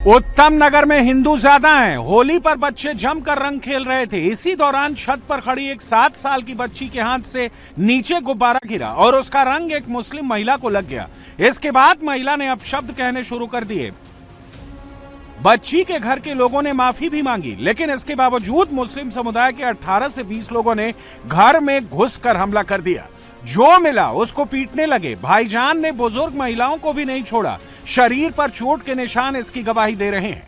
उत्तम नगर में हिंदू ज्यादा हैं। होली पर बच्चे जमकर रंग खेल रहे थे। इसी दौरान छत पर खड़ी एक 7 साल की बच्ची के हाथ से नीचे गुब्बारा गिरा और उसका रंग एक मुस्लिम महिला को लग गया। इसके बाद महिला ने अपशब्द कहने शुरू कर दिए। बच्ची के घर के लोगों ने माफी भी मांगी, लेकिन इसके बावजूद मुस्लिम समुदाय के 18 से 20 लोगों ने घर में घुसकर हमला कर दिया। जो मिला उसको पीटने लगे। भाईजान ने बुजुर्ग महिलाओं को भी नहीं छोड़ा। शरीर पर चोट के निशान इसकी गवाही दे रहे हैं।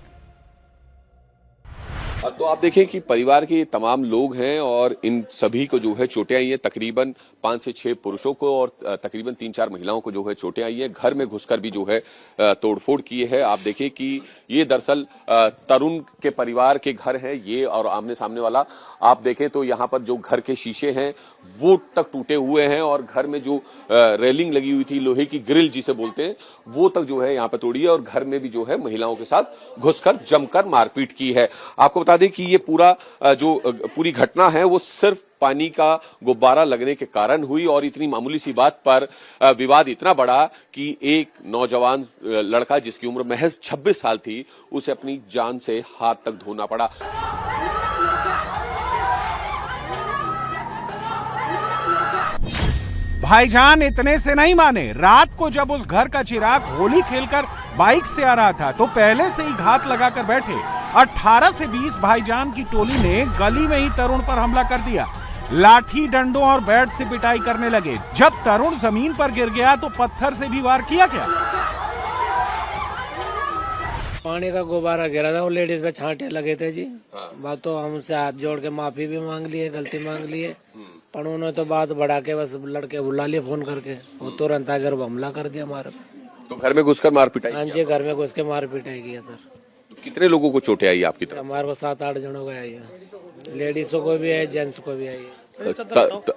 तो आप देखें कि परिवार के तमाम लोग हैं और इन सभी को जो है चोटें आई हैं। तकरीबन 5 से 6 पुरुषों को और तकरीबन 3-4 महिलाओं को जो है चोटें आई हैं। घर में घुसकर भी जो है तोड़फोड़ की है। आप देखें कि ये दरअसल तरुण के परिवार के घर हैं ये, और आमने सामने वाला आप देखें तो यहाँ पर जो घर के शीशे हैं वो तक टूटे हुए हैं और घर में जो रेलिंग लगी हुई थी, लोहे की ग्रिल जिसे बोलते हैं, वो तक जो है यहाँ पे तोड़ी है और घर में भी जो है महिलाओं के साथ घुसकर जमकर मारपीट की है। आपको बता दें कि ये पूरी घटना है वो सिर्फ पानी का गुब्बारा लगने के कारण हुई और इतनी मामूली सी बात पर विवाद इतना बड़ा कि एक नौजवान लड़का जिसकी उम्र महज 26 साल थी उसे अपनी जान से हाथ तक धोना पड़ा। भाईजान इतने से नहीं माने। रात को जब उस घर का चिराग होली खेलकर बाइक से आ रहा था तो पहले से ही घात लगाकर बैठे 18 से 20 भाईजान की टोली ने गली में ही तरुण पर हमला कर दिया। लाठी डंडों और बैट से पिटाई करने लगे। जब तरुण जमीन पर गिर गया तो पत्थर से भी वार किया गया। पानी का गुब्बारा गिरा था, वो लेडीज पे छांटे लगे थे जी। बात तो हमसे हाथ जोड़ के माफी भी मांग लिए, गलती मांग लिए, पर उन्होंने तो बात बढ़ा के बस लड़के बुला लिए फोन करके। वो तुरंत आकर हमला कर दिया हमारे पे। तो घर में घुसकर मार पिटाई? हाँ जी, घर में घुस के मार पिटाई की है सर। तो कितने लोगों को चोटें आई आपकी तरफ? हमारे को 7-8 जनों को आई है। लेडीजों को भी है, जेंट्स को भी आई है।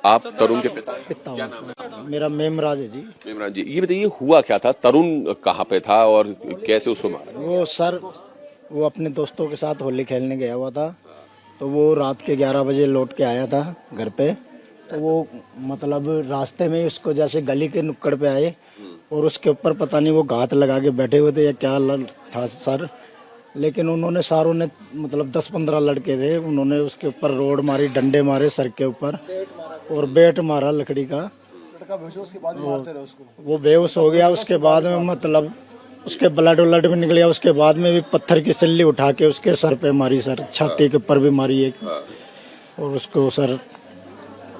आप तरुण के पिता? क्या नाम है? मेरा मेमराज है जी। मेमराज जी, ये बताइए हुआ क्या था? तरुण कहाँ पे था और कैसे उसको मारा? वो सर वो अपने दोस्तों के साथ होली खेलने गया हुआ था, तो वो रात के 11 बजे लौट के आया था घर पे। तो वो मतलब रास्ते में उसको जैसे गली के नुक्कड़ पे आए और उसके ऊपर पता नहीं वो घात लगा के बैठे हुए थे या क्या था सर, लेकिन उन्होंने सारों ने मतलब 10-15 लड़के थे, उन्होंने उसके ऊपर रोड मारी, डंडे मारे सर के ऊपर और बेट मारा लकड़ी का। वो बेहोश हो गया। उसके बाद में मतलब उसके ब्लड उलट भी निकल गया। उसके बाद में भी पत्थर की सिल्ली उठा के उसके सर पे मारी सर, छाती के ऊपर भी मारी एक, और उसको सर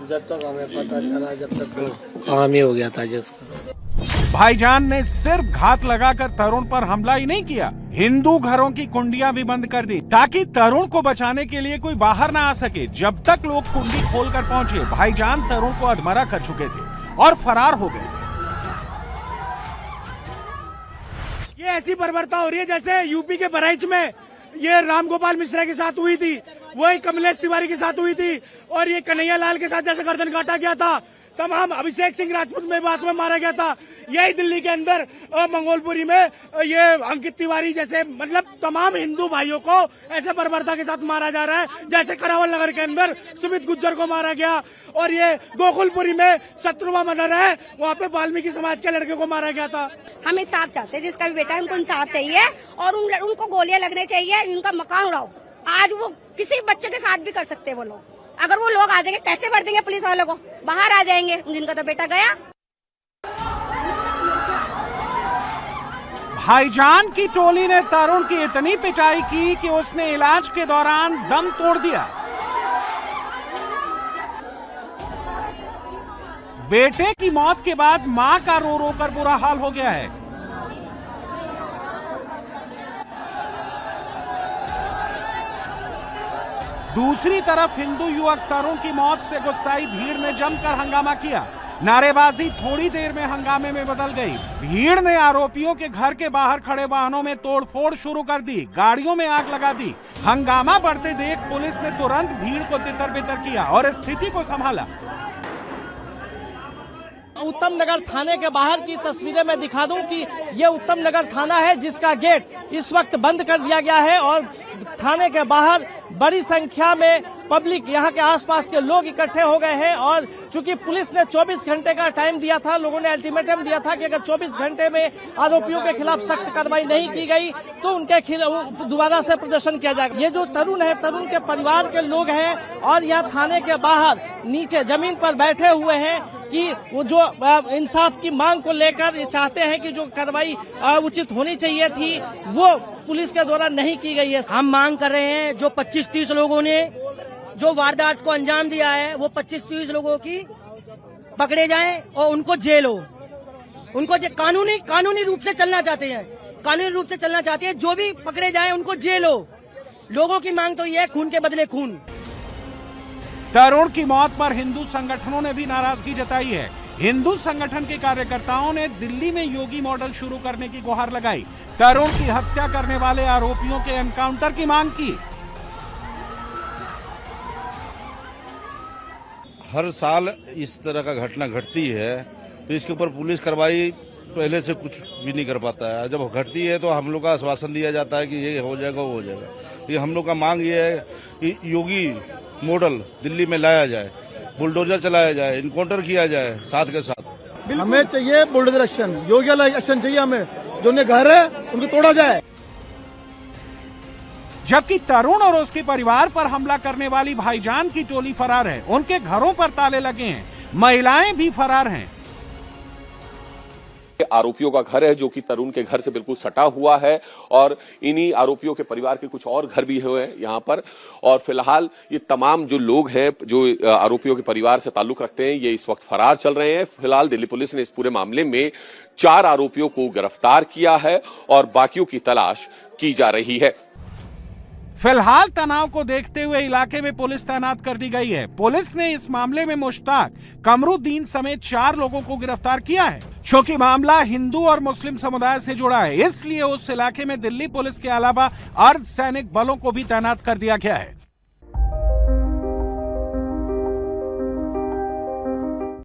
जब तक हमें पता चला जब तक काम ही हो गया था जिसको। भाईजान ने सिर्फ घात लगाकर तरुण पर हमला ही नहीं किया, हिंदू घरों की कुंडियां भी बंद कर दी ताकि तरुण को बचाने के लिए कोई बाहर ना आ सके। जब तक लोग कुंडी खोलकर पहुंचे, भाईजान तरुण को अधमरा कर चुके थे और फरार हो गए। ये ऐसी बर्बरता हो रही है जैसे यूपी के बहराइच में ये रामगोपाल मिश्रा के साथ हुई थी, वही कमलेश तिवारी के साथ हुई थी, और ये कन्हैया लाल के साथ जैसे गर्दन काटा गया था, तमाम अभिषेक सिंह राजपूत में बात में मारा गया था। यही दिल्ली के अंदर मंगोलपुरी में ये अंकित तिवारी जैसे मतलब तमाम हिंदू भाइयों को ऐसे बर्बरता के साथ मारा जा रहा है। जैसे करावल नगर के अंदर सुमित गुज्जर को मारा गया, और ये गोकुलपुरी में शत्रुवा मंदिर है, वहाँ पे वाल्मीकि समाज के लड़के को मारा गया था। हम इंसाफ चाहते हैं, जिसका भी बेटा है उनको इंसाफ चाहिए और उनको गोलियां लगने चाहिए, उनका मकान उड़ाओ। आज वो किसी बच्चे के साथ भी कर सकते हैं वो लोग। अगर वो लोग आ जाएंगे, पैसे भर देंगे पुलिस वालों को, बाहर आ जाएंगे, जिनका तो बेटा गया। भाईजान की टोली ने तरुण की इतनी पिटाई की कि उसने इलाज के दौरान दम तोड़ दिया। बेटे की मौत के बाद मां का रो रो कर बुरा हाल हो गया है। दूसरी तरफ हिंदू युवक तरुण की मौत से गुस्साई भीड़ ने जमकर हंगामा किया। नारेबाजी थोड़ी देर में हंगामे में बदल गई। भीड़ ने आरोपियों के घर के बाहर खड़े वाहनों में तोड़फोड़ शुरू कर दी, गाड़ियों में आग लगा दी। हंगामा बढ़ते देख पुलिस ने तुरंत भीड़ को तितर-बितर किया और स्थिति को संभाला। उत्तम नगर थाने के बाहर की तस्वीरें मैं दिखा दूं कि ये उत्तम नगर थाना है जिसका गेट इस वक्त बंद कर दिया गया है और थाने के बाहर बड़ी संख्या में पब्लिक, यहाँ के आसपास के लोग इकट्ठे हो गए हैं। और चूंकि पुलिस ने 24 घंटे का टाइम दिया था, लोगों ने अल्टीमेटम दिया था कि अगर 24 घंटे में आरोपियों के खिलाफ सख्त कार्रवाई नहीं की गई तो उनके खिलाफ दोबारा से प्रदर्शन किया जाएगा। ये जो तरुण है, तरुण के परिवार के लोग हैं और यहाँ थाने के बाहर नीचे जमीन पर बैठे हुए हैं कि वो जो इंसाफ की मांग को लेकर ये चाहते हैं कि जो कार्रवाई उचित होनी चाहिए थी वो पुलिस के द्वारा नहीं की गई है। हम मांग कर रहे हैं जो 25-30 लोगों ने जो वारदात को अंजाम दिया है वो 25-30 लोगों की पकड़े जाएं और उनको जेल हो। उनको कानूनी रूप से चलना चाहते हैं, कानूनी रूप से चलना चाहते हैं, जो भी पकड़े जाएं उनको जेल हो। लोगों की मांग तो ये है खून के बदले खून। तरुण की मौत पर हिंदू संगठनों ने भी नाराजगी जताई है। हिंदू संगठन के कार्यकर्ताओं ने दिल्ली में योगी मॉडल शुरू करने की गुहार लगाई। तरुण की हत्या करने वाले आरोपियों के एनकाउंटर की मांग की। हर साल इस तरह का घटना घटती है तो इसके ऊपर पुलिस कार्रवाई पहले से कुछ भी नहीं कर पाता है। जब घटती है तो हम लोग का आश्वासन दिया जाता है कि ये हो जाएगा, वो हो जाएगा। ये हम लोग का मांग ये है कि योगी मॉडल दिल्ली में लाया जाए, बुलडोजर चलाया जाए, इनकाउंटर किया जाए साथ के साथ। हमें चाहिए बुलडोजर एक्शन, योगी वाला एक्शन चाहिए हमें। जो उनके घर है उनको तोड़ा जाए। जबकि तरुण और उसके परिवार पर हमला करने वाली भाईजान की टोली फरार है। उनके घरों पर ताले लगे हैं, महिलाएं भी फरार हैं। आरोपियों का घर है जो कि तरुण के घर से बिल्कुल सटा हुआ है और इन्हीं आरोपियों के परिवार के कुछ और घर भी हुए हैं यहाँ पर। और फिलहाल ये तमाम जो लोग हैं जो आरोपियों के परिवार से ताल्लुक रखते हैं, ये इस वक्त फरार चल रहे हैं। फिलहाल दिल्ली पुलिस ने इस पूरे मामले में 4 आरोपियों को गिरफ्तार किया है और बाकियों की तलाश की जा रही है। फिलहाल तनाव को देखते हुए इलाके में पुलिस तैनात कर दी गई है। पुलिस ने इस मामले में मुश्ताक, कमरुद्दीन समेत 4 लोगों को गिरफ्तार किया है। चूंकि मामला हिंदू और मुस्लिम समुदाय से जुड़ा है, इसलिए उस इलाके में दिल्ली पुलिस के अलावा अर्धसैनिक बलों को भी तैनात कर दिया गया है।